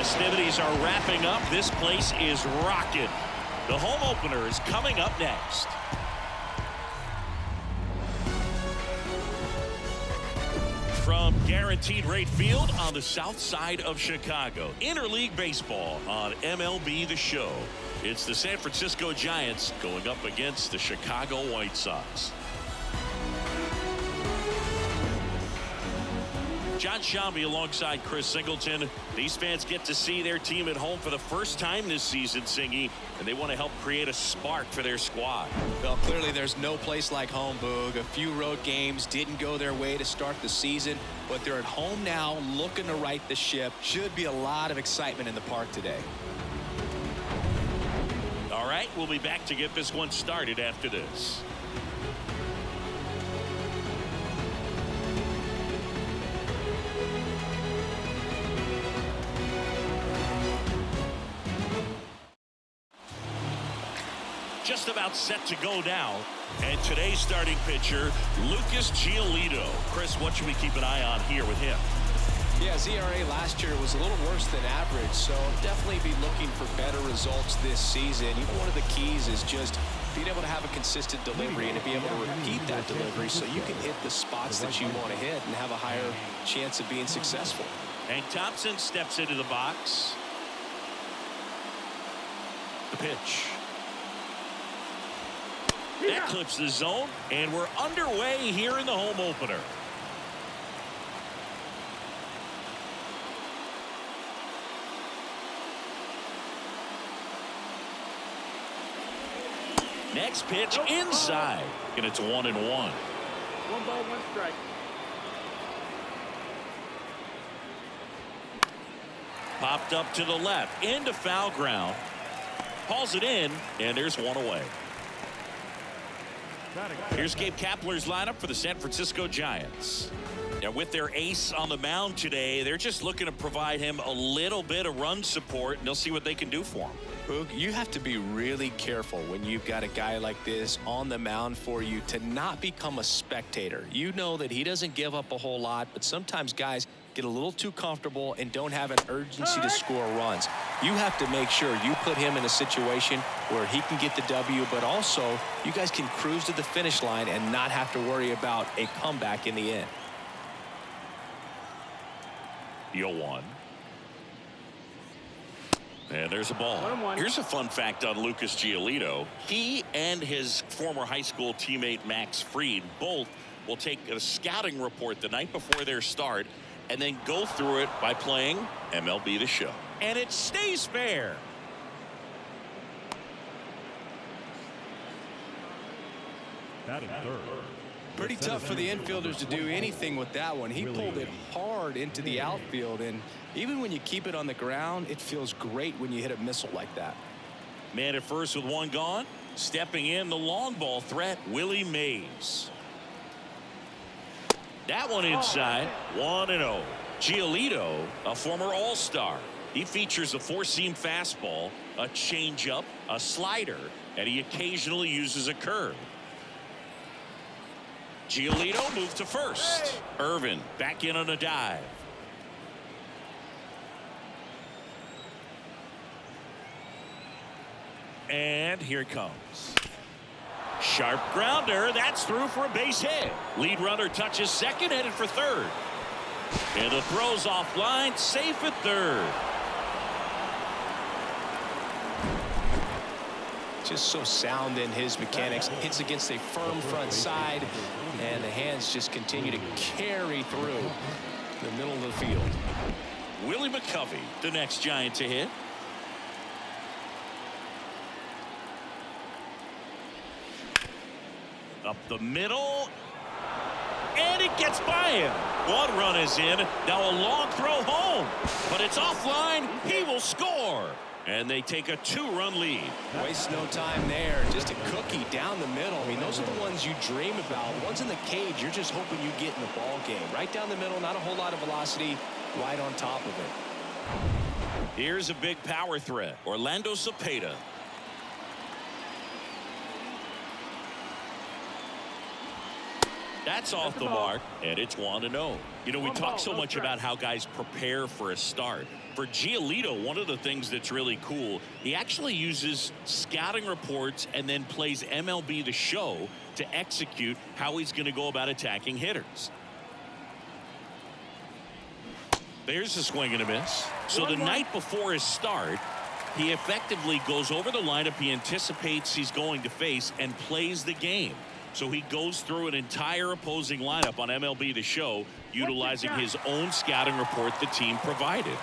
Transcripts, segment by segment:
festivities are wrapping up. This place is rocking. The home opener is coming up next. From Guaranteed Rate Field on the south side of Chicago, interleague baseball on MLB The Show. It's the San Francisco Giants going up against the Chicago White Sox. John Shambi alongside Chris Singleton. These fans get to see their team at home for the first time this season, Singy, and they want to help create a spark for their squad. Well, clearly there's no place like home, Boog. A few road games didn't go their way to start the season, but they're at home now looking to right the ship. Should be a lot of excitement in the park today. All right, we'll be back to get this one started after this. Just about set to go now. And today's starting pitcher, Lucas Giolito. Chris, what should we keep an eye on here with him? Yeah, his ERA last year was a little worse than average, so definitely be looking for better results this season. Even one of the keys is just being able to have a consistent delivery and to be able to repeat that delivery so you can hit the spots that you want to hit and have a higher chance of being successful. Hank Thompson steps into the box. The pitch. That clips the zone, and we're underway here in the home opener. Next pitch inside, and it's 1-1. 1 ball, 1 strike. Popped up to the left, into foul ground. Hauls it in, and there's one away. Here's Gabe Kapler's lineup for the San Francisco Giants. Now, with their ace on the mound today, they're just looking to provide him a little bit of run support, and they'll see what they can do for him. Boog, you have to be really careful when you've got a guy like this on the mound for you to not become a spectator. You know that he doesn't give up a whole lot, but sometimes guys get a little too comfortable and don't have an urgency to score runs. You have to make sure you put him in a situation where he can get the W, but also you guys can cruise to the finish line and not have to worry about a comeback in the end. 0-1. And there's a ball. 1-1. Here's a fun fact on Lucas Giolito. He and his former high school teammate Max Fried both will take a scouting report the night before their start and then go through it by playing MLB The Show. And it stays fair. Batting third. Pretty tough for the infielders to do anything with that one. He pulled it hard into the outfield, and even when you keep it on the ground, it feels great when you hit a missile like that. Man at first with one gone. Stepping in the long ball threat, Willie Mays. That one inside, 1-0. Giolito, a former All-Star. He features a four-seam fastball, a changeup, a slider, and he occasionally uses a curve. Giolito moved to first. Irvin back in on a dive. And here it comes. Sharp grounder. That's through for a base hit. Lead runner touches second, headed for third. And the throw's offline, safe at third. Just so sound in his mechanics. Hits against a firm front side, and the hands just continue to carry through the middle of the field. Willie McCovey, the next Giant to hit. Up the middle. And it gets by him. One run is in. Now a long throw home. But it's offline. He will score. And they take a 2-run lead. Waste no time there. Just a cookie down the middle. I mean, those are the ones you dream about. Ones in the cage, you're just hoping you get in the ball game. Right down the middle, not a whole lot of velocity. Right on top of it. Here's a big power threat. Orlando Cepeda. That's off the mark, and it's 1-0. You know, we talk so much about how guys prepare for a start. For Giolito, one of the things that's really cool, he actually uses scouting reports and then plays MLB The Show to execute how he's going to go about attacking hitters. There's a swing and a miss. So the night before his start, he effectively goes over the lineup he anticipates he's going to face and plays the game. So he goes through an entire opposing lineup on MLB The Show, utilizing his own scouting report the team provided.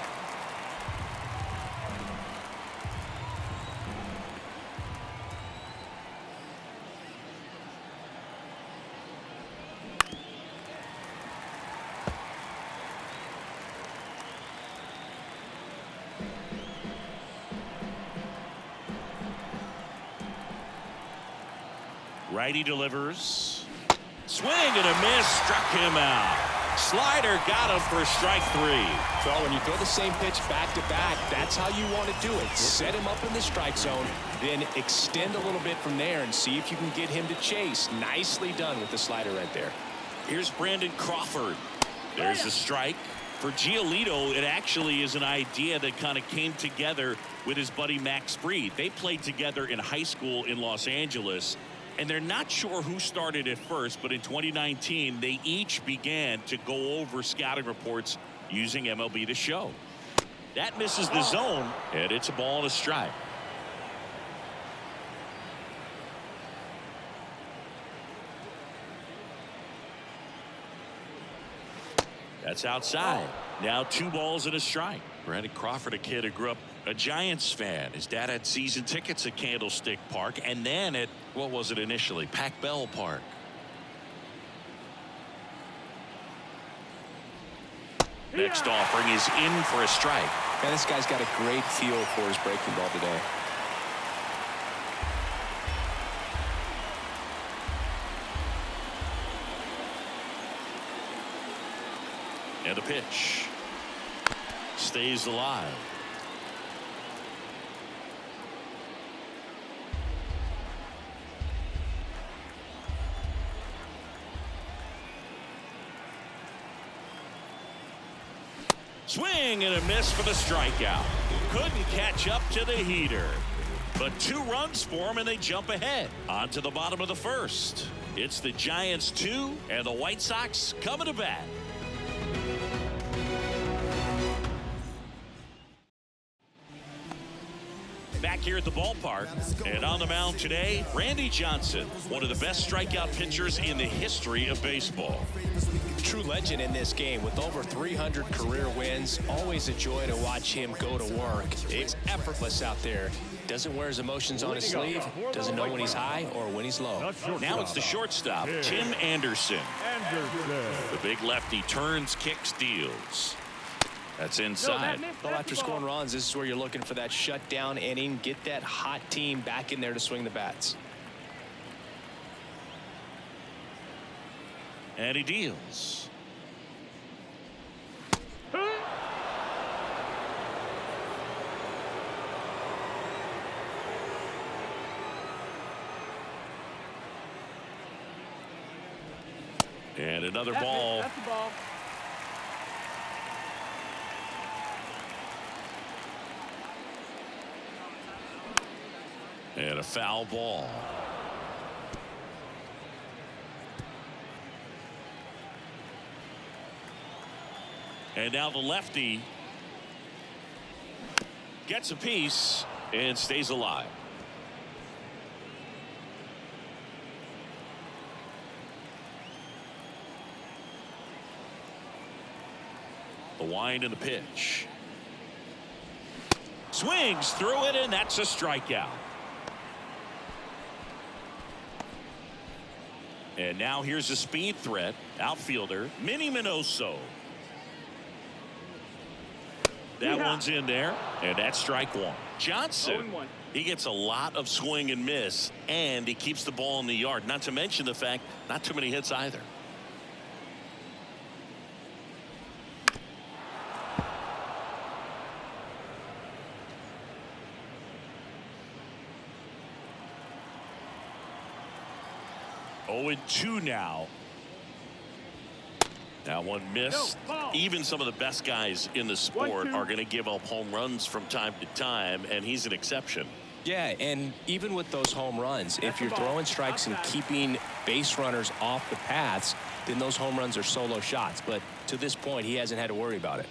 Righty delivers. Swing and a miss, struck him out. Slider got him for strike 3. Well, when you throw the same pitch back to back, that's how you want to do it. Set him up in the strike zone, then extend a little bit from there and see if you can get him to chase. Nicely done with the slider right there. Here's Brandon Crawford. There's the strike. For Giolito, it actually is an idea that kind of came together with his buddy Max Fried. They played together in high school in Los Angeles. And they're not sure who started it first, but in 2019, they each began to go over scouting reports using MLB The Show. That misses the zone, and it's a ball and a strike. That's outside. Now 2 balls and a strike. Brandon Crawford, a kid who grew up a Giants fan. His dad had season tickets at Candlestick Park and then at, what was it initially, Pac Bell Park. Next offering is in for a strike. Man, this guy's got a great feel for his breaking ball today. And the pitch stays alive. Swing and a miss for the strikeout. Couldn't catch up to the heater. But 2 runs for him and they jump ahead. On to the bottom of the first. It's the Giants 2 and the White Sox coming to bat. Back here at the ballpark, and on the mound today, Randy Johnson, one of the best strikeout pitchers in the history of baseball. True legend in this game with over 300 career wins. Always a joy to watch him go to work. It's effortless out there. Doesn't wear his emotions on his sleeve. Doesn't know when he's high or when he's low. Now it's the shortstop, Tim Anderson. The big lefty turns, kicks, deals. That's inside. Well, after scoring runs, this is where you're looking for that shutdown inning. Get that hot team back in there to swing the bats. And he deals. And another ball. That's the ball. And a foul ball. And now the lefty gets a piece and stays alive. The wind and the pitch. Swings through it, and that's a strikeout. And now here's a speed threat, outfielder Minnie Minoso. That one's in there, and that's strike 1. Johnson, he gets a lot of swing and miss, and he keeps the ball in the yard. Not to mention the fact, not too many hits either. Oh, and 2 now. That one missed. Even some of the best guys in the sport are going to give up home runs from time to time, and he's an exception. Yeah, and even with those home runs, if you're throwing strikes and keeping base runners off the paths, then those home runs are solo shots. But to this point, he hasn't had to worry about it.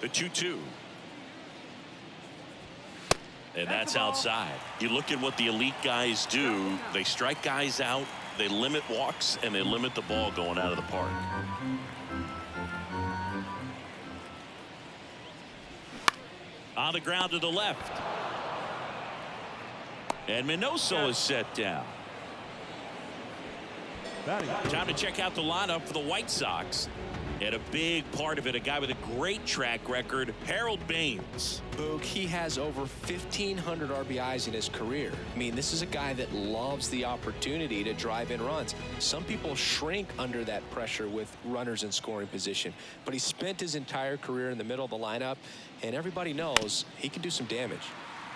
The 2-2. And that's outside. You look at what the elite guys do. They strike guys out, they limit walks, and they limit the ball going out of the park. On the ground to the left. And Minoso is set down. Time to check out the lineup for the White Sox. And a big part of it, a guy with a great track record, Harold Baines. Boog, he has over 1,500 RBIs in his career. I mean, this is a guy that loves the opportunity to drive in runs. Some people shrink under that pressure with runners in scoring position. But he spent his entire career in the middle of the lineup, and everybody knows he can do some damage.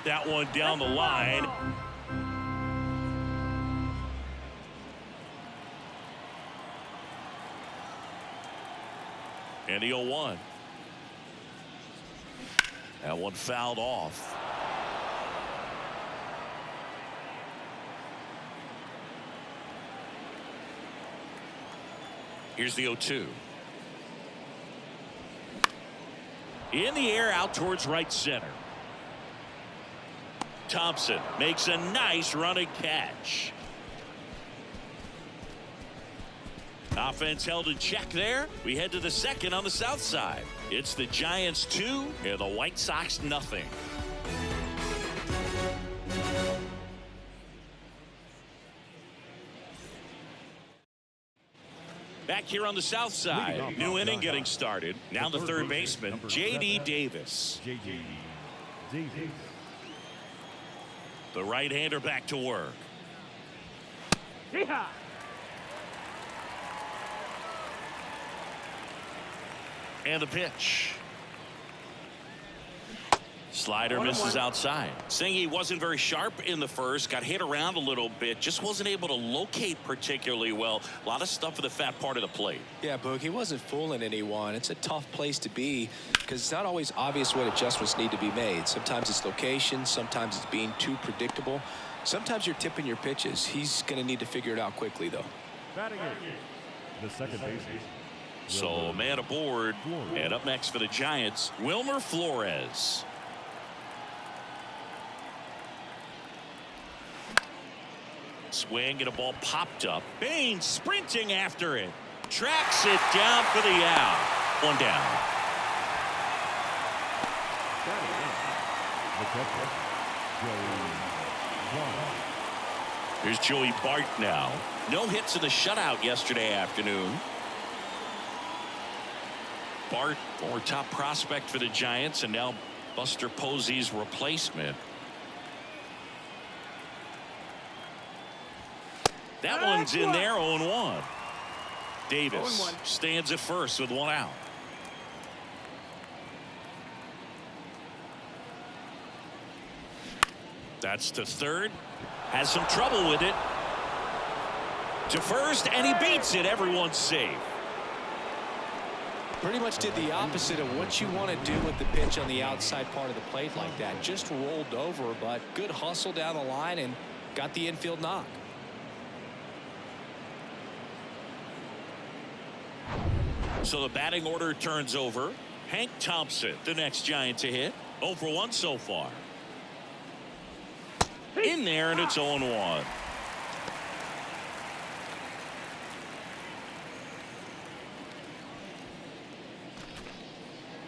That one down the line. And the 0-1. That one fouled off. Here's the 0-2. In the air out towards right center. Thompson makes a nice running catch. Offense held in check there. We head to the second on the south side. It's the Giants 2 and the White Sox nothing. Back here on the south side, new inning getting started. Now the third baseman, J.D. Davis. The right-hander back to work. Yeehaw! And the pitch. Slider misses outside. Saying he wasn't very sharp in the first, got hit around a little bit, just wasn't able to locate particularly well. A lot of stuff for the fat part of the plate. Yeah, Boog, he wasn't fooling anyone. It's a tough place to be because it's not always obvious what adjustments need to be made. Sometimes it's location, sometimes it's being too predictable. Sometimes you're tipping your pitches. He's going to need to figure it out quickly, though. Batting it. The second baseman. So a man aboard, and up next for the Giants, Wilmer Flores. Swing and a ball popped up. Baines sprinting after it. Tracks it down for the out. One down. Here's Joey Bart now. No hits in the shutout yesterday afternoon. Bart, former top prospect for the Giants, and now Buster Posey's replacement. That one's in there, 0-1. Davis stands at first with one out. That's to third. Has some trouble with it. To first, and he beats it. Everyone's safe. Pretty much did the opposite of what you want to do with the pitch on the outside part of the plate like that. Just rolled over, but good hustle down the line and got the infield knock. So the batting order turns over. Hank Thompson, the next Giant to hit. 0 for 1 so far. In there, and it's 0-1.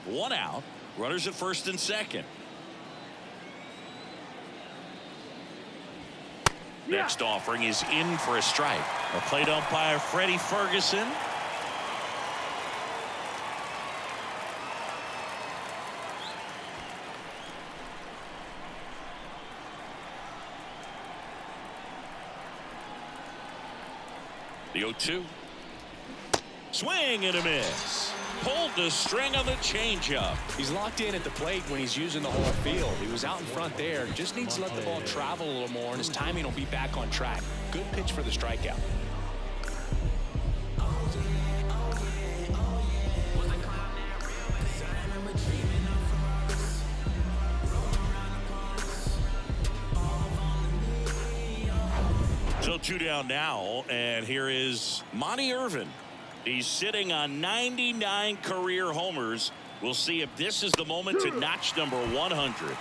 One out. Runners at first and second. Next offering is in for a strike. A plate umpire, Freddie Ferguson. The 0-2. Swing and a miss. pulled the string on the changeup. He's locked in at the plate when he's using the whole field. He was out in front there. Just needs to let the ball travel a little more, and his timing will be back on track. Good pitch for the strikeout. So 2 down now, and here is Monty Irvin. He's sitting on 99 career homers. We'll see if this is the moment to notch number 100.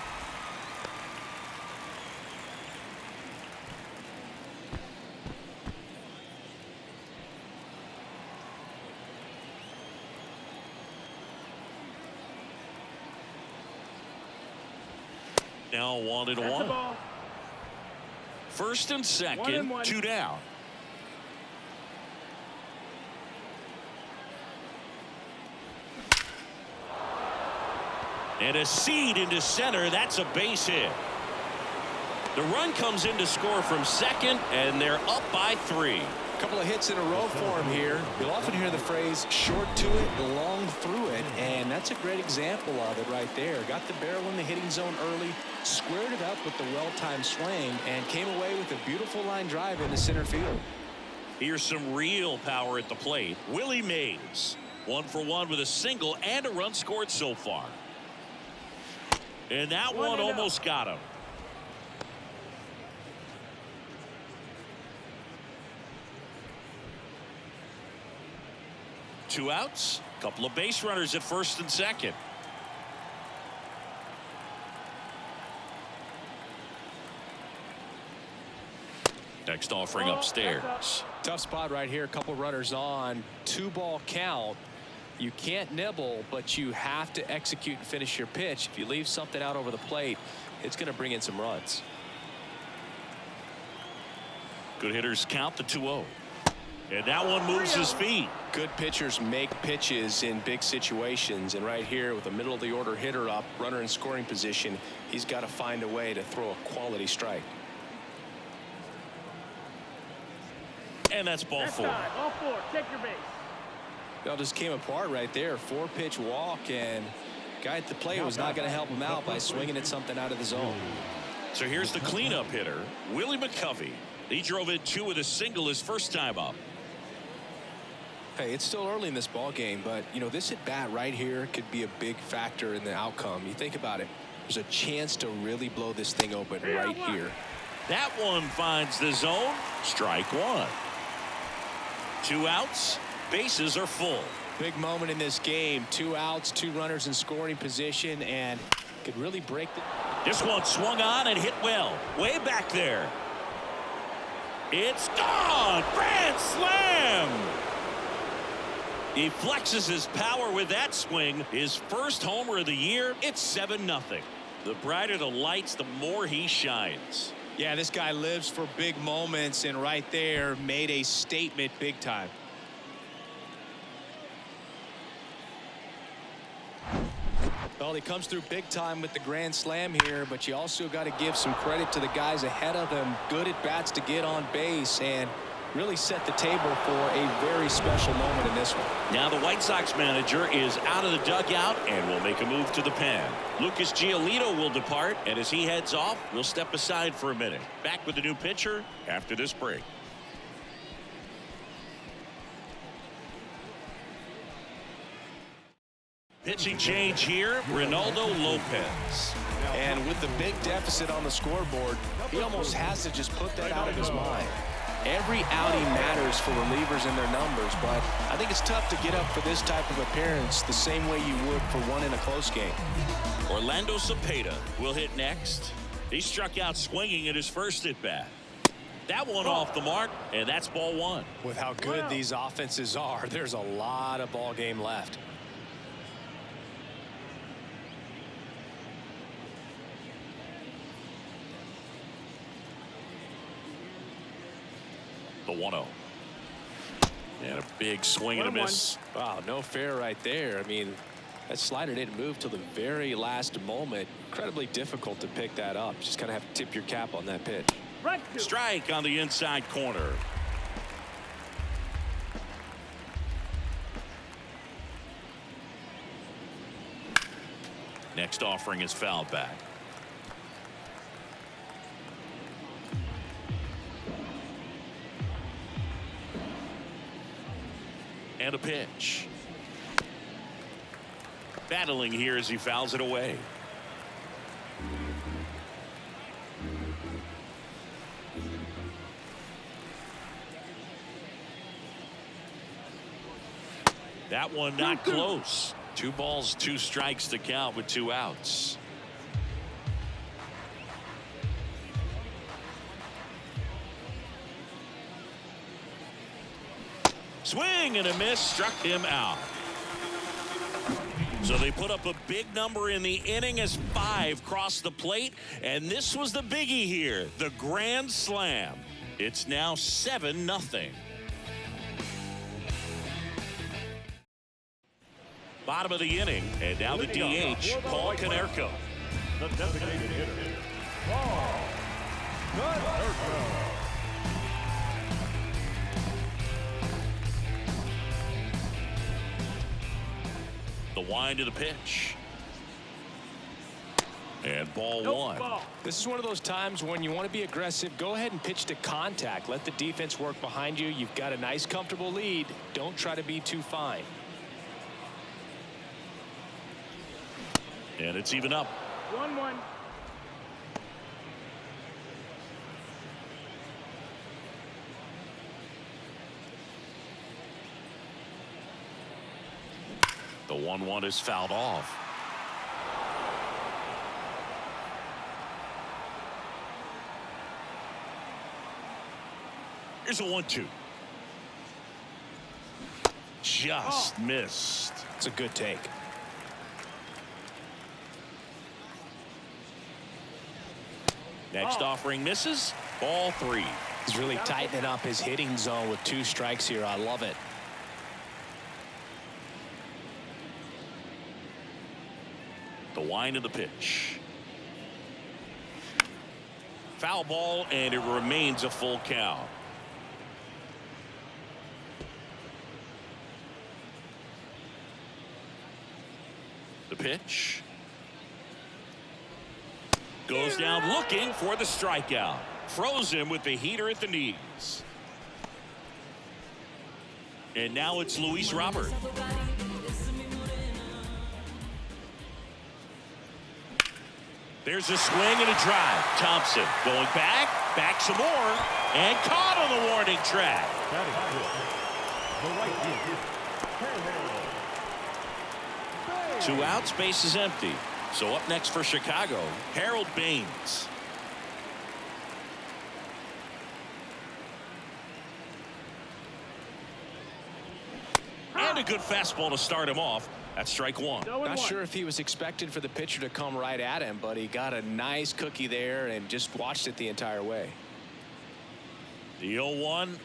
Now 1-1. First and second, 2 down. And a seed into center. That's a base hit. The run comes in to score from second, and they're up by 3. A couple of hits in a row for him here. You'll often hear the phrase short to it, long through it, and that's a great example of it right there. Got the barrel in the hitting zone early, squared it up with the well-timed swing, and came away with a beautiful line drive into center field. Here's some real power at the plate. Willie Mays, 1 for 1 with a single and a run scored so far. And that one almost got him. Two outs, couple of base runners at first and second. Next offering upstairs. Tough spot right here. A couple runners on. 2-ball count. You can't nibble, but you have to execute and finish your pitch. If you leave something out over the plate, it's going to bring in some runs. Good hitters count the 2-0. And that one moves his feet. Good pitchers make pitches in big situations, and right here with a middle of the order hitter up, runner in scoring position, he's got to find a way to throw a quality strike. And that's ball 4. Ball 4. Check your base. It all just came apart right there. 4-pitch walk, and guy at the plate was not going to help him out by swinging at something out of the zone. So here's the cleanup hitter, Willie McCovey. He drove in 2 with a single his first time up. Hey, it's still early in this ball game, but you know, this at bat right here could be a big factor in the outcome. You think about it, there's a chance to really blow this thing open right here. That one finds the zone. Strike 1. 2 outs, bases are full. Big moment in this game. 2 outs, 2 runners in scoring position, and could really break the. This one swung on and hit well, way back there. It's gone. Grand slam. He flexes his power with that swing. His first homer of the year. It's 7-0. The brighter the lights, the more he shines. Yeah, this guy lives for big moments, and right there made a statement big time. Well, he comes through big time with the grand slam here, but you also got to give some credit to the guys ahead of him. Good at bats to get on base and really set the table for a very special moment in this one. Now the White Sox manager is out of the dugout and will make a move to the pen. Lucas Giolito will depart, and as he heads off, we'll step aside for a minute. Back with the new pitcher after this break. Pitching change here, Ronaldo Lopez. And with the big deficit on the scoreboard, he almost has to just put that out of his mind. Every outing matters for relievers and their numbers, but I think it's tough to get up for this type of appearance the same way you would for one in a close game. Orlando Cepeda will hit next. He struck out swinging at his first at-bat. That one off the mark, and that's ball 1. With how good these offenses are, there's a lot of ball game left. The 1-0. And a big swing and a miss. Wow, no fair right there. I mean, that slider didn't move till the very last moment. Incredibly difficult to pick that up. Just kind of have to tip your cap on that pitch. Strike on the inside corner. Next offering is fouled back. And a pitch. Battling here as he fouls it away. That one not close. 2 balls, 2 strikes to count with 2 outs. Swing and a miss, struck him out. So they put up a big number in the inning as 5 crossed the plate, and this was the biggie here, the grand slam. It's now 7-0. Bottom of the inning, and now the DH, Paul Konerko. The designated hitter, Paul Konerko. The wind of the pitch. And ball 1. This is one of those times when you want to be aggressive. Go ahead and pitch to contact. Let the defense work behind you. You've got a nice, comfortable lead. Don't try to be too fine. And it's even up. 1-1. The 1-1 is fouled off. Here's a 1-2. Just missed. It's a good take. Next offering misses. Ball 3. He's really tightening up his hitting zone with 2 strikes here. I love it. The wind of the pitch. Foul ball, and it remains a full count. The pitch. Goes down looking for the strikeout. Froze him with the heater at the knees. And now it's Luis Robert. There's a swing and a drive. Thompson going back some more, and caught on the warning track. That is good. The right field. 2 outs, base is empty. So up next for Chicago, Harold Baines. And a good fastball to start him off. That's strike 1. Not sure if he was expected for the pitcher to come right at him, but he got a nice cookie there and just watched it the entire way. The 0-1.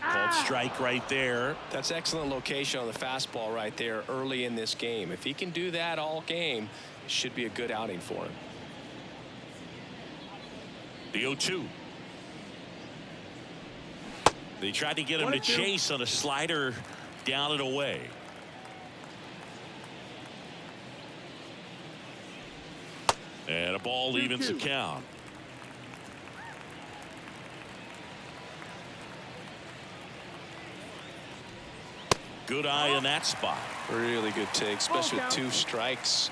Called strike right there. That's excellent location on the fastball right there early in this game. If he can do that all game, it should be a good outing for him. The 0-2. They tried to get him to chase on a slider down and away. And a ball evens the count. Good eye in that spot. Really good take, especially with 2 strikes.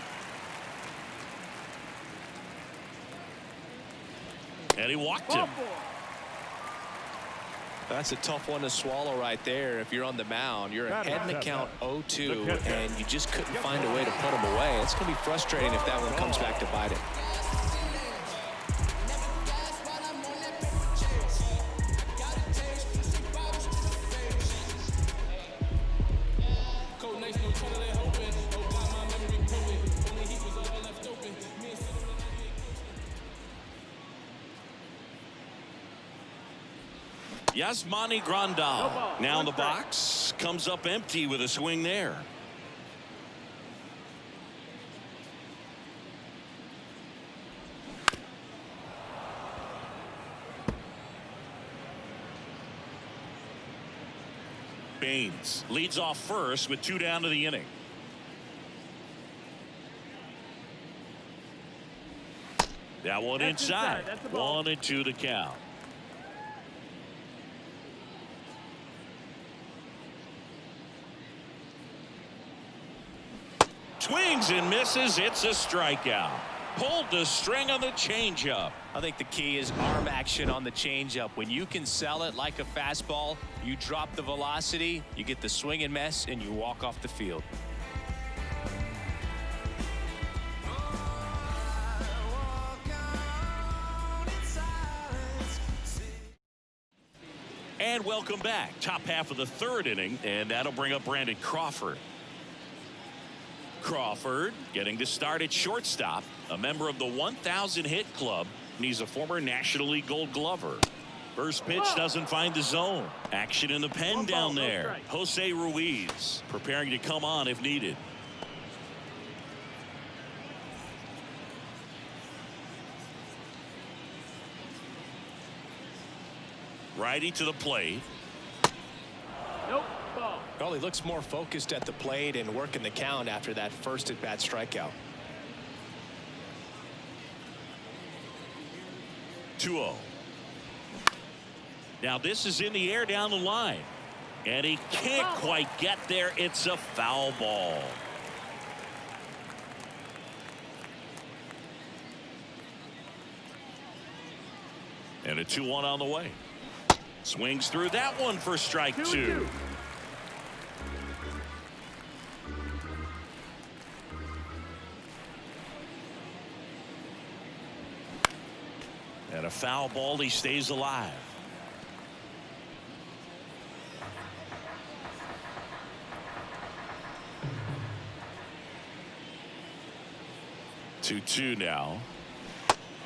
And he walked him. That's a tough one to swallow right there. If you're on the mound, you're ahead in the count 0-2, and you just couldn't find a way to put him away. It's going to be frustrating if that one comes back to bite him. Yasmani Grandal now in the box, comes up empty with a swing there. Baines leads off first with 2 down to the inning. That one That's inside. That's the ball. 1-2 to count. Swings and misses. It's a strikeout. Pulled the string on the changeup. I think the key is arm action on the changeup. When you can sell it like a fastball, you drop the velocity, you get the swing and miss, and you walk off the field. And welcome back. Top half of the third inning, and that'll bring up Brandon Crawford. Crawford getting to start at shortstop, a member of the 1,000 hit club, and he's a former National League Gold Glover. First pitch doesn't find the zone. Action in the pen down there. Jose Ruiz preparing to come on if needed. Righty to the plate. Nope. Ball. Well, he looks more focused at the plate and working the count after that first at-bat strikeout. 2-0. Now this is in the air down the line. And he can't quite get there. It's a foul ball. And a 2-1 on the way. Swings through that one for strike 2. And a foul ball. He stays alive. Two now.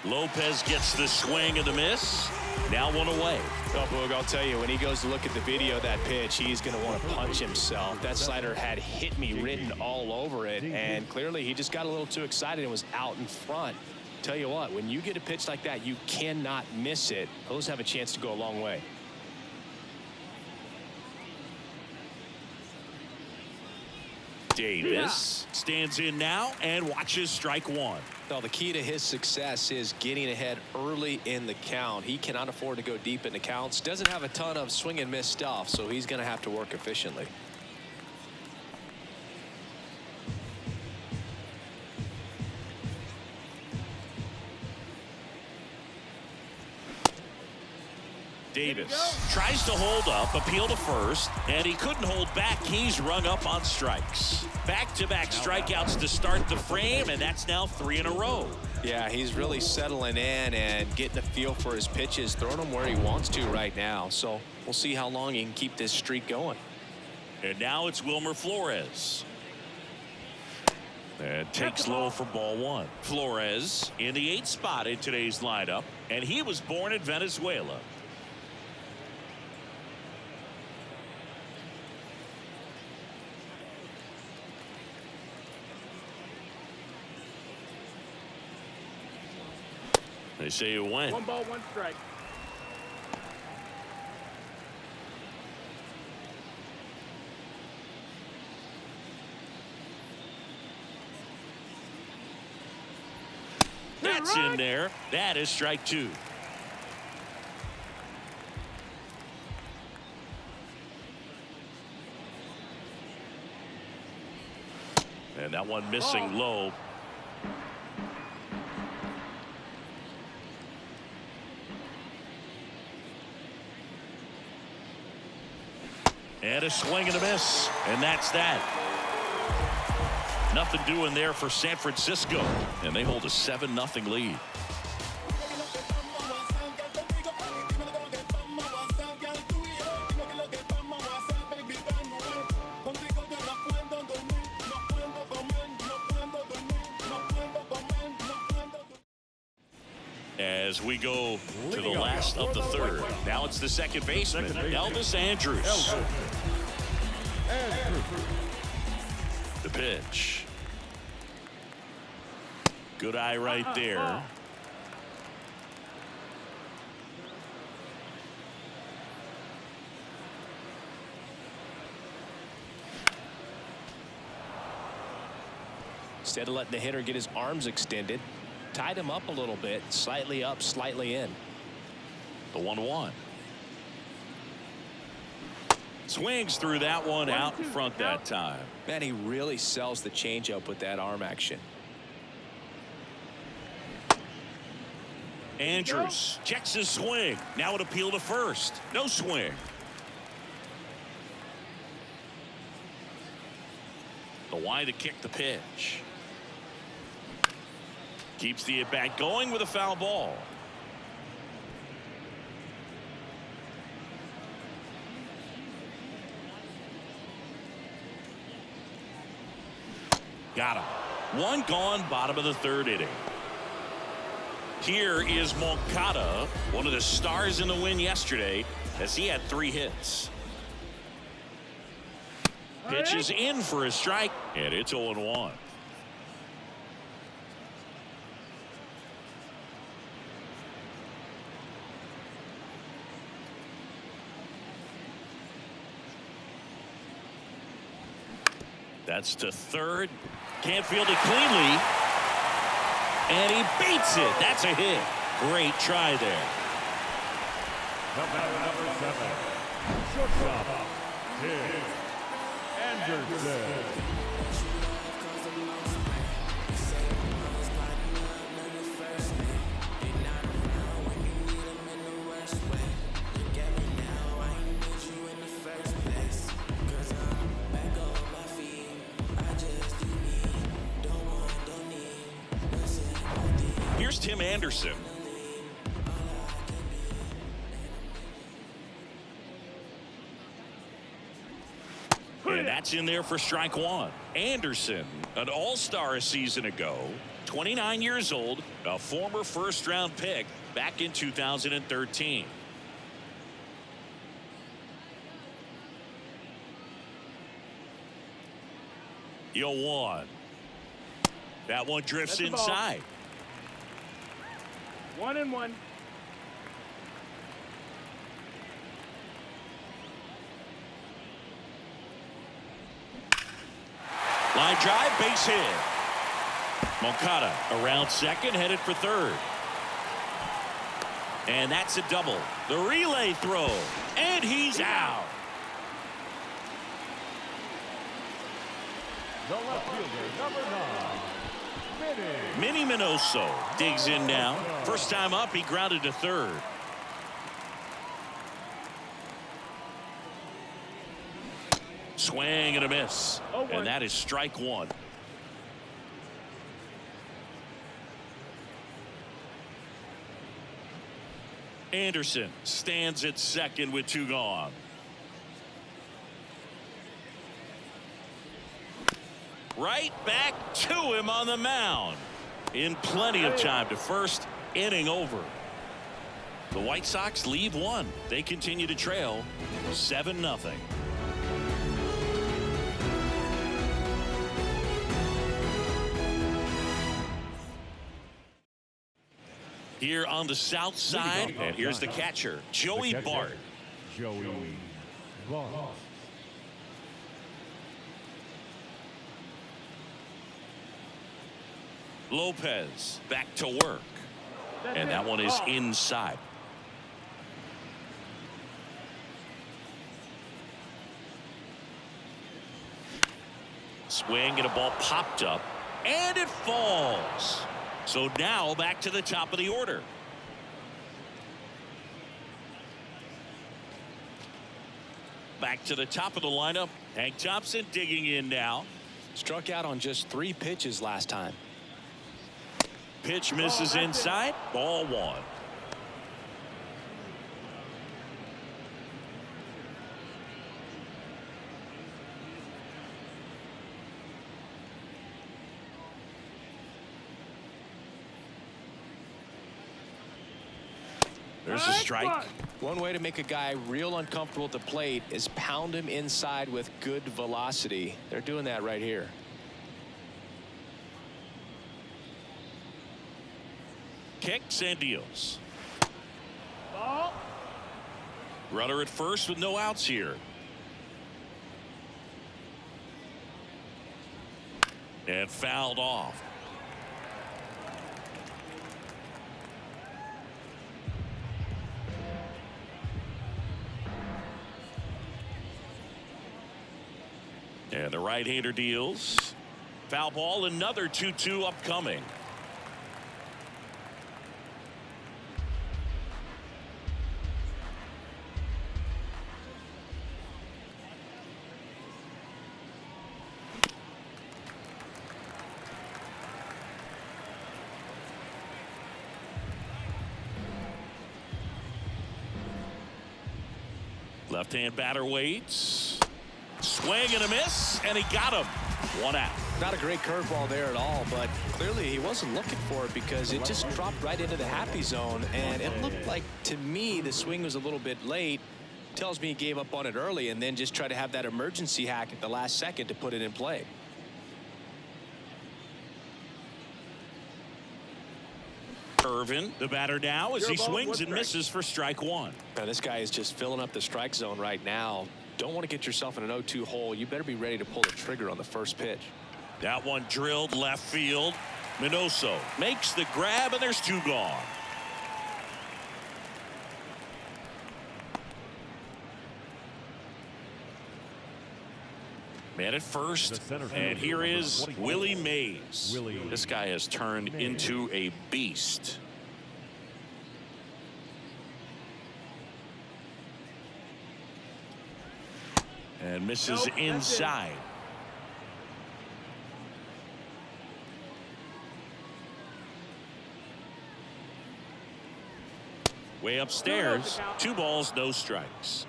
Lopez gets the swing and the miss. Now one away. Well, Boog, I'll tell you, when he goes to look at the video of that pitch, he's going to want to punch himself. That slider had "hit me" written all over it, and clearly he just got a little too excited and was out in front. Tell you what, when you get a pitch like that, you cannot miss it. Those have a chance to go a long way. Davis stands in now and watches strike 1. Well, the key to his success is getting ahead early in the count. He cannot afford to go deep in the counts. Doesn't have a ton of swing and miss stuff, so he's going to have to work efficiently. Davis tries to hold up, appeal to first, and he couldn't hold back. He's rung up on strikes. Back-to-back strikeouts to start the frame, and that's now 3 in a row. Yeah, he's really settling in and getting a feel for his pitches, throwing them where he wants to right now. So we'll see how long he can keep this streak going. And now it's Wilmer Flores. And takes low for ball 1. Flores in the 8th spot in today's lineup, and he was born in Venezuela. They say you win. 1 ball, 1 strike. That's in there. That is strike 2. And that one missing low. And a swing and a miss. And that's that. Nothing doing there for San Francisco. And they hold a 7-0 lead. As we go to the last of the third. Now it's the second baseman, Elvis Andrus. The pitch. Good eye right there. Instead of letting the hitter get his arms extended, Tied him up a little bit. Slightly up, slightly in. The 1-1. Swings through that one out in front that time. Man, he really sells the changeup with that arm action. Andrews checks his swing. Now an appeal to first. No swing. The Y to kick the pitch. Keeps the at-bat going with a foul ball. Got him. One gone, bottom of the third inning. Here is Moncada, one of the stars in the win yesterday, as he had 3 hits. Pitch is in for a strike, and it's 0-1. That's to third. Can't field it cleanly. And he beats it. That's a hit. Great try there. Number 7. Shortstop. Tim Anderson. Here's Tim Anderson. And that's in there for strike 1. Anderson, an all-star a season ago, 29 years old, a former first-round pick back in 2013. Yo, 1. That one drifts inside. 1-1. Line drive, base hit. Moncada around second, headed for third. And that's a double. The relay throw, and he's out. The left fielder, number 9, Minnie Minoso digs in now. First time up, he grounded to third. Swing and a miss. And that is strike 1. Anderson stands at second with 2 gone. Right back to him on the mound. In plenty of time to first. Inning over. The White Sox leave 1. They continue to trail 7-0. Here on the south side, and here's the catcher, Joey Bart. Joey Bart. Lopez back to work. And that one is inside. Swing and a ball popped up. And it falls. So now back to the top of the order. Back to the top of the lineup. Hank Thompson digging in now. Struck out on just 3 pitches last time. Pitch misses inside. Ball 1. There's a strike. One way to make a guy real uncomfortable at the plate is pound him inside with good velocity. They're doing that right here. Kicks and deals. Ball. Runner at first with no outs here. And fouled off. And the right-hander deals. Foul ball, another 2-2 upcoming. Left-hand batter waits. Swing and a miss, and he got him. 1 out. Not a great curveball there at all, but clearly he wasn't looking for it because it just dropped right into the happy zone, and it looked like, to me, the swing was a little bit late. Tells me he gave up on it early and then just tried to have that emergency hack at the last second to put it in play. Irvin, the batter now, as he swings and misses for strike 1. Now, this guy is just filling up the strike zone right now. Don't want to get yourself in an 0-2 hole. You better be ready to pull the trigger on the first pitch. That one drilled left field. Minoso makes the grab, and there's 2 gone. Man at first, and here is Willie Mays. This guy has turned into a beast. And misses inside. Way upstairs, 2 balls, no strikes.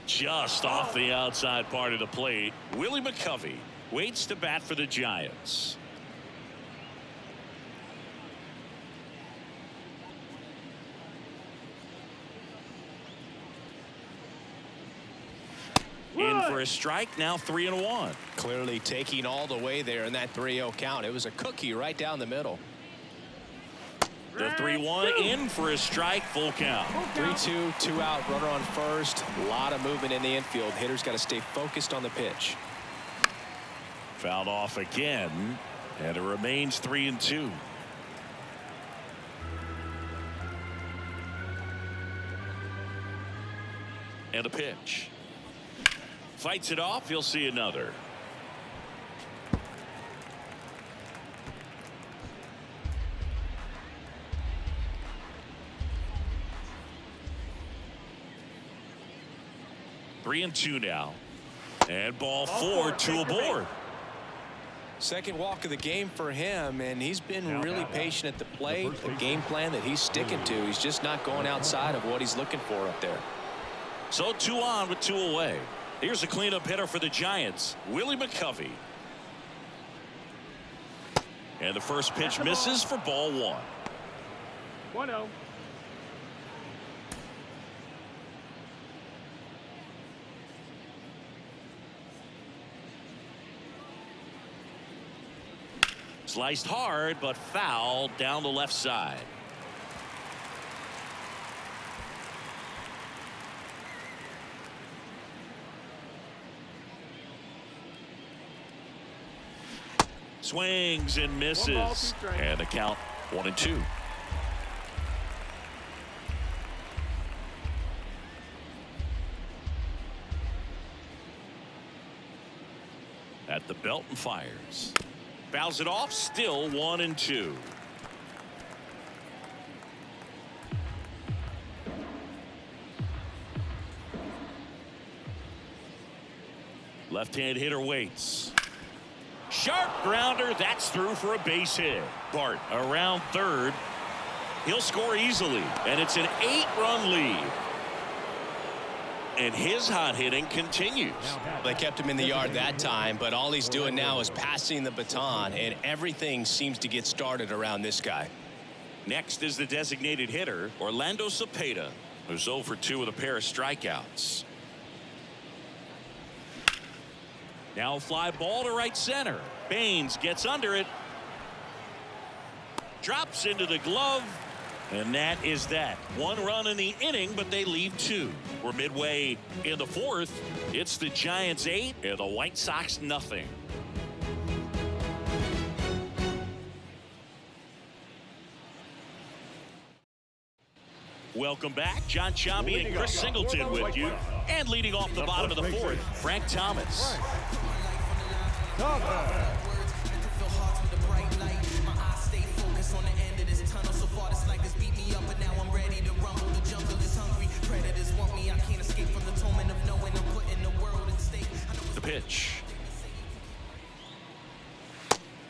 Just off the outside part of the plate. Willie McCovey waits to bat for the Giants. In for a strike, now 3-1. Clearly taking all the way there in that 3-0 count. It was a cookie right down the middle. The 3-1 in for a strike, full count. 3-2, 2 out, runner on first. A lot of movement in the infield. Hitters got to stay focused on the pitch. Fouled off again, and it remains 3-2. And a pitch. Fights it off. You'll see another. Three and 2 now. And ball 4, 2 aboard. Second walk of the game for him, and he's been really patient at the plate. The game plan that he's sticking to. He's just not going outside of what he's looking for up there. So 2 on with 2 away. Here's a cleanup hitter for the Giants, Willie McCovey. And the first pitch misses for ball 1. 1-0. Sliced hard, but fouled down the left side. Swings and misses. And the count 1-2. At the belt and fires. Fouls it off, still 1-2. Left-hand hitter waits. Sharp grounder, that's through for a base hit. Bart around third. He'll score easily, and it's an 8-run lead. And his hot hitting continues. They kept him in the yard that time, but all he's doing now is passing the baton, and everything seems to get started around this guy. Next is the designated hitter, Orlando Cepeda, who's 0 for 2 with a pair of strikeouts. Now a fly ball to right center. Baines gets under it. Drops into the glove. And that is that. 1 run in the inning, but they leave 2. We're midway in the 4th. It's the Giants 8 and the White Sox nothing. Welcome back. John Chambi and Chris Singleton with you. And leading off the bottom of the fourth, Frank Thomas. The pitch.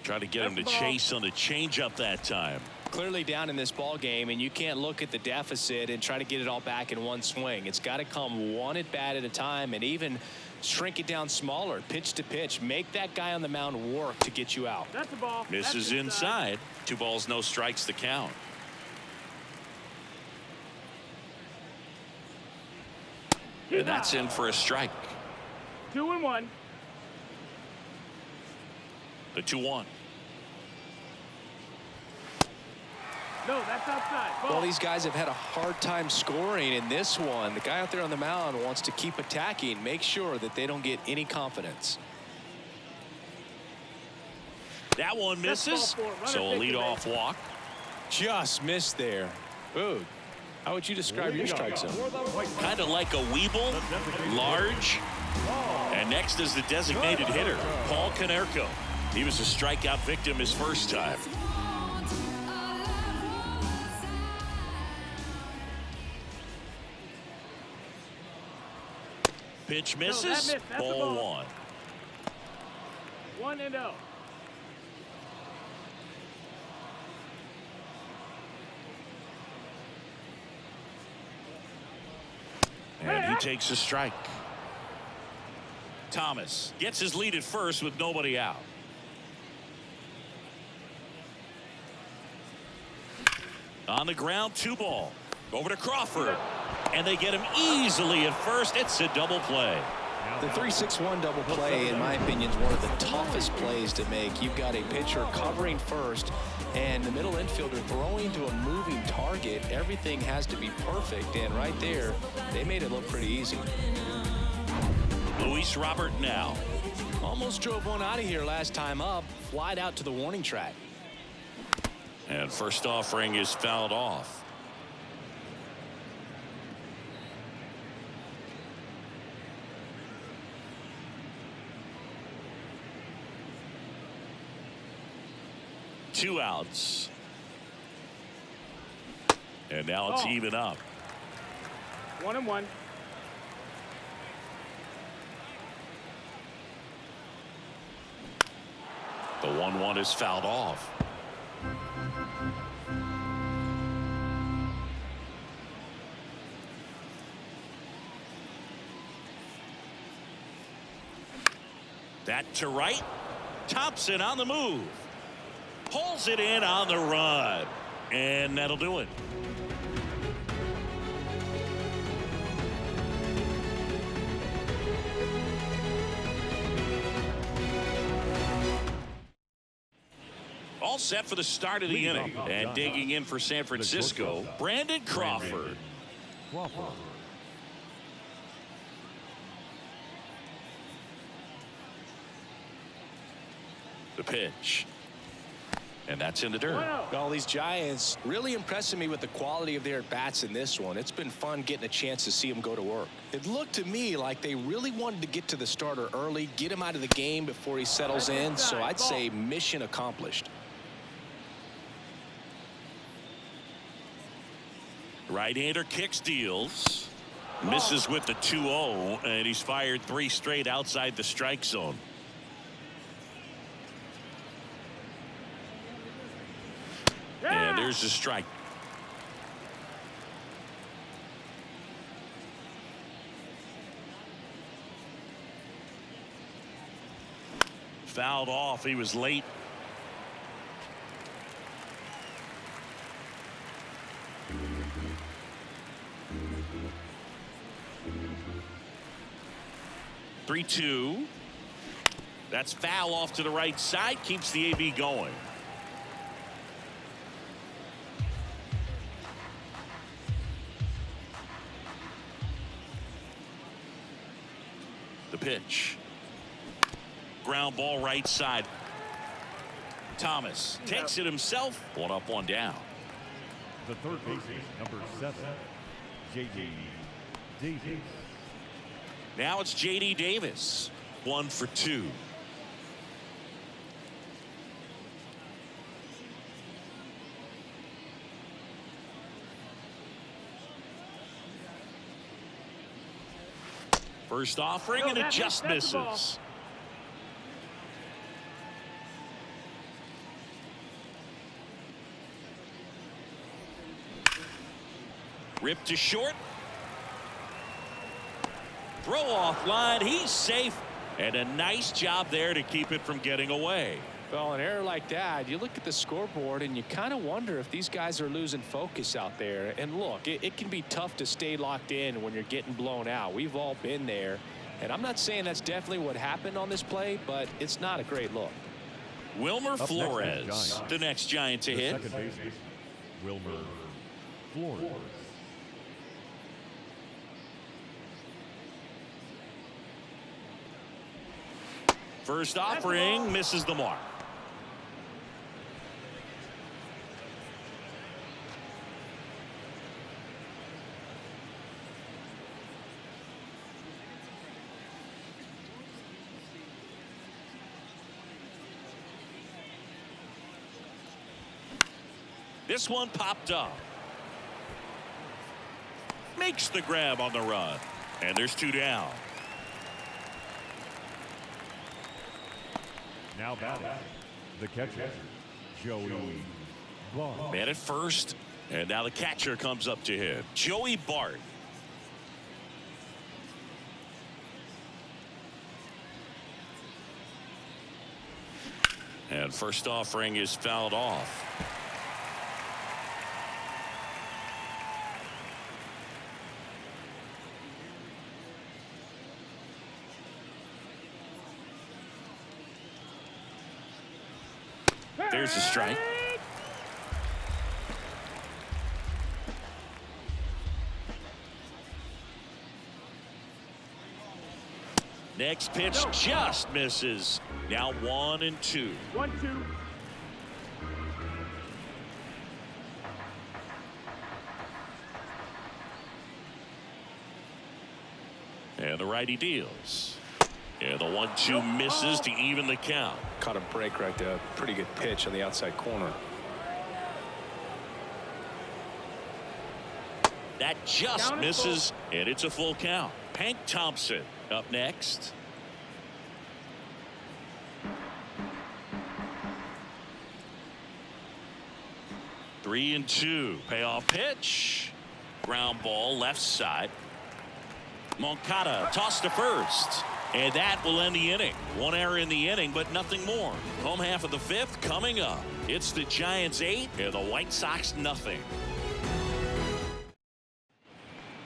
Trying to get him to chase on the changeup that time. Clearly down in this ball game, and you can't look at the deficit and try to get it all back in one swing. It's got to come one at bat at a time, and even shrink it down smaller, pitch to pitch. Make that guy on the mound work to get you out. That's the ball. Misses inside. 2 balls, no strikes, the count. And that's in for a strike. 2-1. The 2-1. No, that's outside. Ball. Well, these guys have had a hard time scoring in this one. The guy out there on the mound wants to keep attacking, make sure that they don't get any confidence. That one misses, so a leadoff walk. Just missed there. Ooh, how would you describe your strike zone? Kind of like a Weeble, large. And next is the designated hitter, Paul Konerko. He was a strikeout victim his first time. Pitch misses. Ball 1. 1-0. And he takes a strike. Thomas gets his lead at first with nobody out. On the ground, 2 ball. Over to Crawford. And they get him easily at first. It's a double play. The 3-6-1 double play, in my opinion, is one of the toughest plays to make. You've got a pitcher covering first and the middle infielder throwing to a moving target. Everything has to be perfect, and right there, they made it look pretty easy. Luis Robert now. Almost drove one out of here last time up. Flied out to the warning track. And first offering is fouled off. Two outs. And now it's even up. 1-1. The 1-1 is fouled off. That to right. Thompson on the move. Pulls it in on the run. And that'll do it. All set for the start of the inning. And digging in for San Francisco, Brandon Crawford. The pitch. And that's in the dirt. Well, these Giants really impressing me with the quality of their at-bats in this one. It's been fun getting a chance to see them go to work. It looked to me like they really wanted to get to the starter early, get him out of the game before he settles in. So I'd say mission accomplished. Right-hander kicks, deals. Misses with the 2-0, and he's fired 3 straight outside the strike zone. And there's the strike. Fouled off. He was late. Three-two. That's foul off to the right side. Keeps the AB going. The pitch. Ground ball right side. Thomas takes it himself. 1 up, 1 down. The third baseman, number 7, J.D. Davis. Now it's J.D. Davis. 1 for 2. First offering, and it just misses. Ripped to short. Throw off line. He's safe. And a nice job there to keep it from getting away. Well, an error like that, you look at the scoreboard and you kind of wonder if these guys are losing focus out there. And look, it can be tough to stay locked in when you're getting blown out. We've all been there. And I'm not saying that's definitely what happened on this play, but it's not a great look. Wilmer Flores, the next Giant to hit. Second baseman, Wilmer Flores. First offering misses the mark. This one popped up. Makes the grab on the run. And there's 2 down. Now batting, the catcher, Joey Bart. Man at first, and now the catcher comes up to him. Joey Bart. And first offering is fouled off. There's a strike. Next pitch just misses. Now 1-2. 1-2. And the righty deals. And the 1-2 misses to even the count. Caught a break right there. Pretty good pitch on the outside corner. That just misses, and it's a full count. Hank Thompson up next. Three and 2. Payoff pitch. Ground ball left side. Moncada tossed to first. And that will end the inning. One error in the inning, but nothing more. Home half of the 5th coming up. It's the Giants 8 and the White Sox nothing.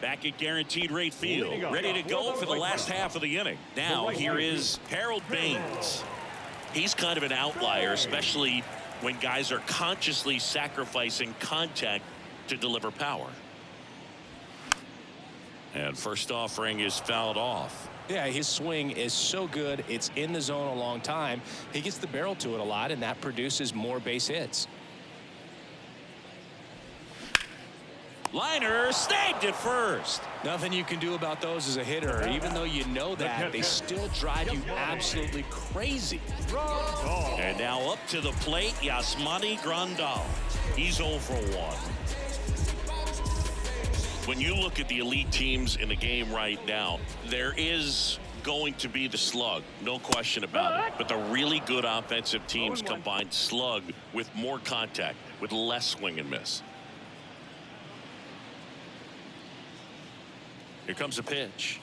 Back at Guaranteed Rate Field, ready to go for the last half of the inning. Now here is Harold Baines. He's kind of an outlier, especially when guys are consciously sacrificing contact to deliver power. And first offering is fouled off. Yeah, his swing is so good. It's in the zone a long time. He gets the barrel to it a lot, and that produces more base hits. Liner snagged at first. Nothing you can do about those as a hitter. Even though you know that, they still drive you absolutely crazy. And now up to the plate, Yasmani Grandal. He's 0 for 1. When you look at the elite teams in the game right now, there is going to be the slug, no question about it. But the really good offensive teams combine slug with more contact, with less swing and miss. Here comes a pitch.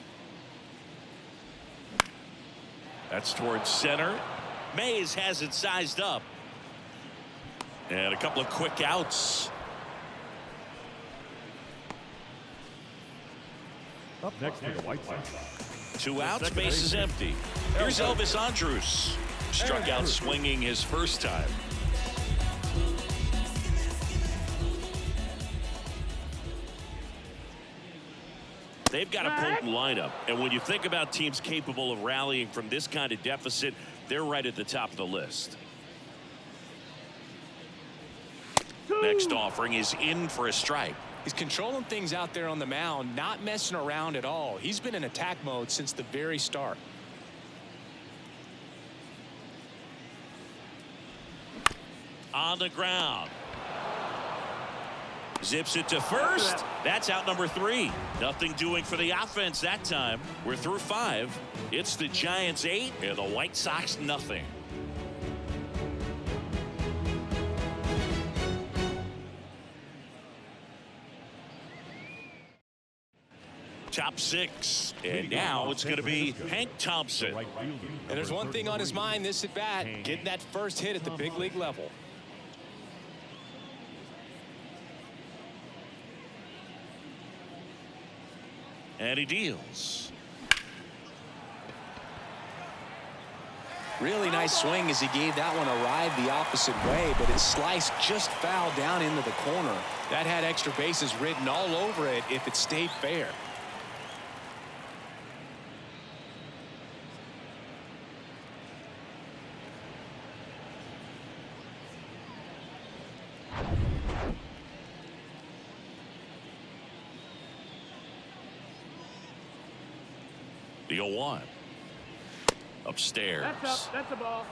That's towards center. Mays has it sized up. And a couple of quick outs. Up next to the White Sox. 2 outs, base is empty. Here's Elvis Andrus. Struck out swinging his first time. They've got a potent lineup, and when you think about teams capable of rallying from this kind of deficit, they're right at the top of the list. Next offering is in for a strike. He's controlling things out there on the mound, not messing around at all. He's been in attack mode since the very start. On the ground. Zips it to first. That's out number 3. Nothing doing for the offense that time. We're through 5. It's the Giants 8 and the White Sox nothing. Top 6. And now it's going to be Hank Thompson. And there's one thing on his mind this at bat, getting that first hit at the big league level. And he deals. Really nice swing as he gave that one a ride the opposite way, but it sliced just foul down into the corner. That had extra bases written all over it if it stayed fair. The 0-1. Upstairs. That's up. That's a ball.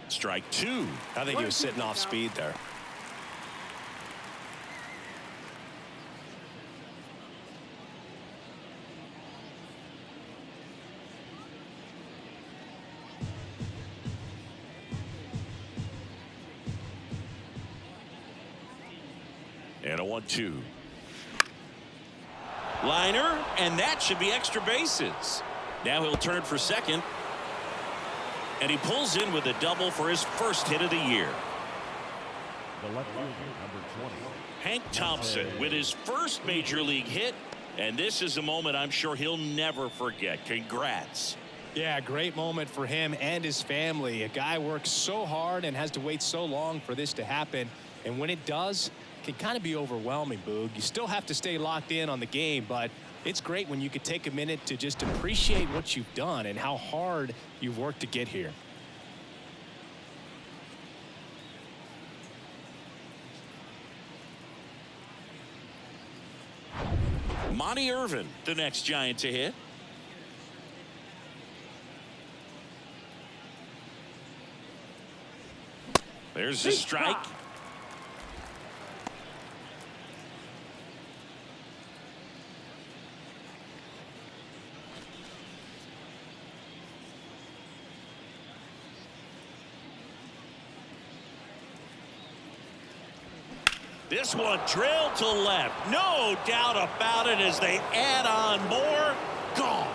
Strike 2. I think he was sitting off speed there. And a 1-2. Liner, and that should be extra bases. Now he'll turn for second. And he pulls in with a double for his first hit of the year. The left fielder, number 20. Hank Thompson with his first major league hit. And this is a moment I'm sure he'll never forget. Congrats. Yeah, great moment for him and his family. A guy works so hard and has to wait so long for this to happen. And when it does, it can kind of be overwhelming, Boog. You still have to stay locked in on the game, but it's great when you could take a minute to just appreciate what you've done and how hard you've worked to get here. Monty Irvin, the next Giant to hit. There's the strike. This one drilled to left. No doubt about it as they add on more. Gone.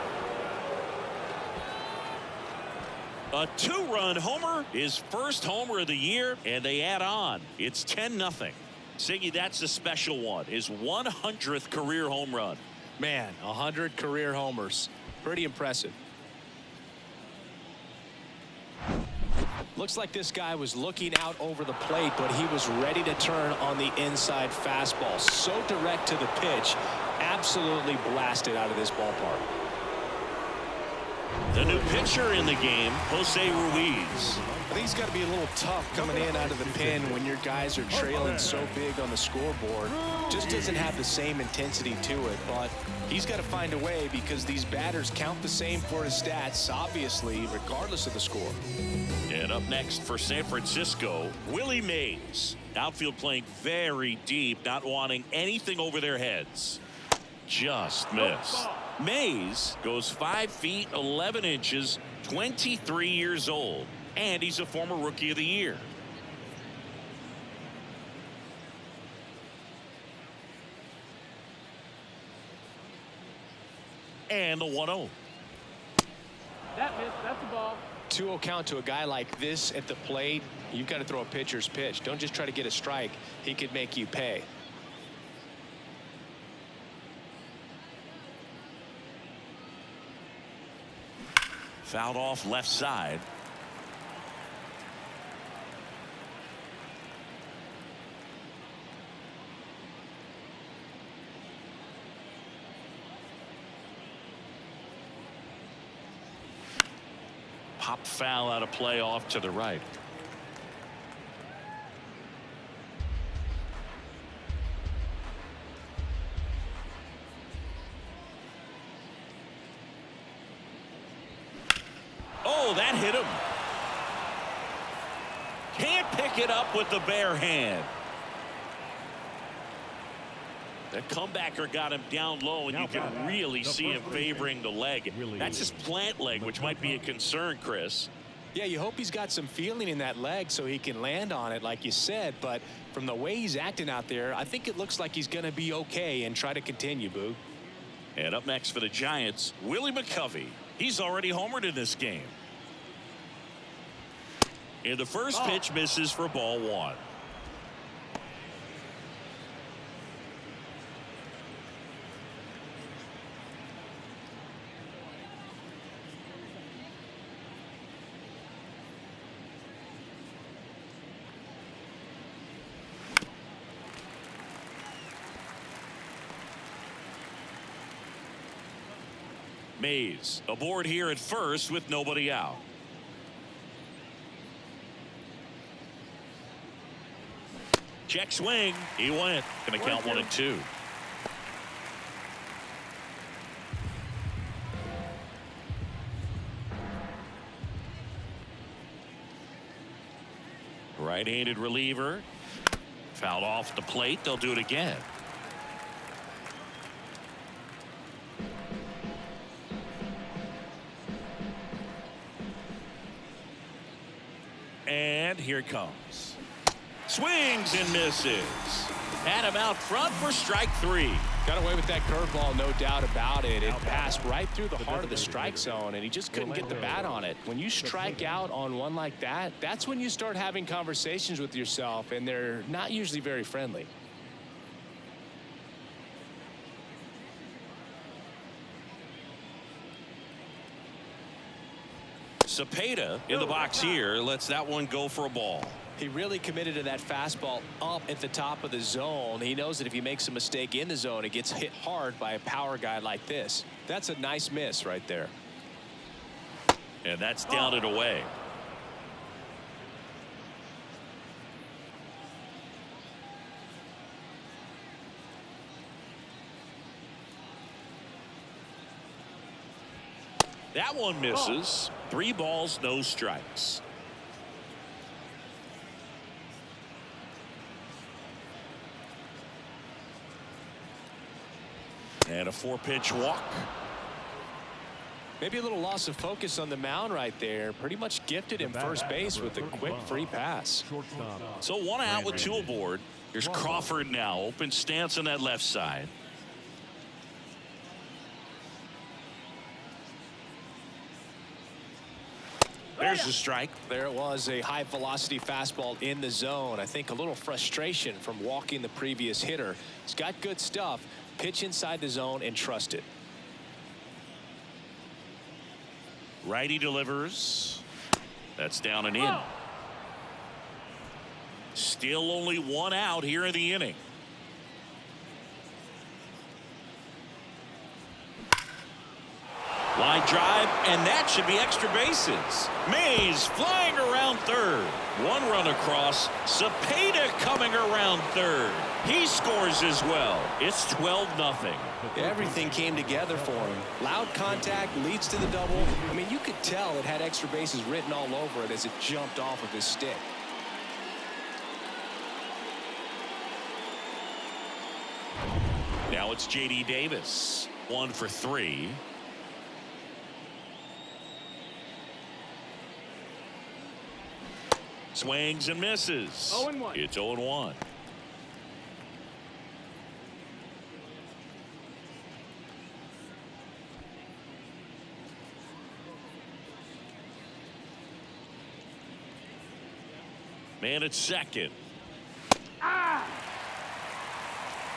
A 2-run homer, his first homer of the year, and they add on. It's 10-0. Siggy, that's a special one. His 100th career home run. Man, 100 career homers. Pretty impressive. Looks like this guy was looking out over the plate, but he was ready to turn on the inside fastball. So direct to the pitch. Absolutely blasted out of this ballpark. The new pitcher in the game, Jose Ruiz. I think it's got to be a little tough coming in out of the pen when your guys are trailing so big on the scoreboard. Just doesn't have the same intensity to it, but he's got to find a way because these batters count the same for his stats, obviously, regardless of the score. And up next for San Francisco, Willie Mays. Outfield playing very deep, not wanting anything over their heads. Just missed. Mays goes 5 feet 11 inches, 23 years old, and he's a former Rookie of the Year. And the 1-0. That missed. That's a ball. 2-0 count to a guy like this at the plate. You've got to throw a pitcher's pitch. Don't just try to get a strike. He could make you pay. Fouled off left side. Pop foul out of play off to the right. Oh, that hit him. Can't pick it up with the bare hand. The comebacker got him down low, and you can really see him favoring the leg. That's his plant leg, which might be a concern, Chris. Yeah, you hope he's got some feeling in that leg so he can land on it, like you said. But from the way he's acting out there, I think it looks like he's going to be okay and try to continue, Boo. And up next for the Giants, Willie McCovey. He's already homered in this game. And the first pitch misses for ball one. Mays aboard here at first with nobody out. Check swing. He went. Going to count 1-2. Right-handed reliever. Fouled off the plate. They'll do it again. And here it comes. Swings and misses. Had him out front for strike three. Got away with that curveball, no doubt about it. It passed right through the heart of the strike zone, and he just couldn't get the bat on it. When you strike out on one like that, that's when you start having conversations with yourself, and they're not usually very friendly. Cepeda in the box here lets that one go for a ball. He really committed to that fastball up at the top of the zone. He knows that if he makes a mistake in the zone, it gets hit hard by a power guy like this. That's a nice miss right there. And that's down and away. That one misses. 3 balls, no strikes. And a 4-pitch walk. Maybe a little loss of focus on the mound right there. Pretty much gifted him first base with a quick free pass. So 1 out with 2 aboard. Here's Crawford now. Open stance on that left side. There's the strike. There it was, a high velocity fastball in the zone. I think a little frustration from walking the previous hitter. He's got good stuff. Pitch inside the zone and trust it. Righty delivers. That's down and in. Still only 1 out here in the inning. Line drive, and that should be extra bases. Mays flying around third. 1 run across. Cepeda coming around third. He scores as well. It's 12-0. Everything came together for him. Loud contact leads to the double. I mean, you could tell it had extra bases written all over it as it jumped off of his stick. Now it's J.D. Davis. 1 for 3. Swings and misses. 0-1. It's 0-1. Man at second.